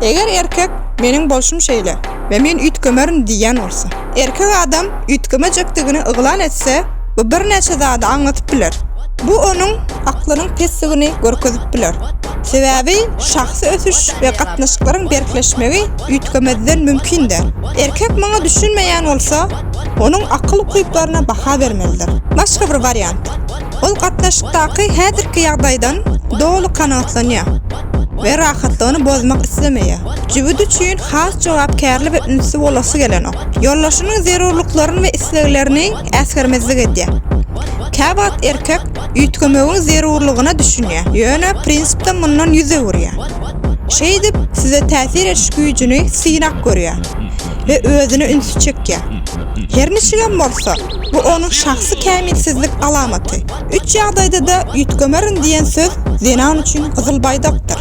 Eger erkek mening bolşum şeýle we men ütkemerim diýen bolsa, erkek adam ütgemejekdigini yglan etse, bu bir näçe zady anlatyp biler. Bu onuň aklynyň pessigini görkezip biler. Sebäbi şahsy ösüş we gatnaşyklaryň berkleşmegi ütkemezden mümkindir. Erkek maňa düşünmeýän bolsa, onuň akyl kuýuplaryna baha bermelidir. Başga bir variant. Ol gatnaşykdaky häzirki ýagdaýdan dogly kanagatlanýar we rahatlygyny bozmak islemeýär. Jübüt üçin has jogapkärli we ünsü bolasy gelenok. Ýollaşynyň zerurlyklaryny we isleglerini äsgermezlik edýär. Käbat erkek ütkemegiň zerurlygyna düşünýär. Ýöne prinsipde mundan ýüze görýär. Şeýdip size täsir ediş güýjüni synak görýär we özüni ünsü çekýär. Her niçin bolsa, bu onuň şahsy kämilsizlik alamaty. Üç ýagdaýda da ütkemerin diýen söz zenan üçin gyzyl baýdakdyr.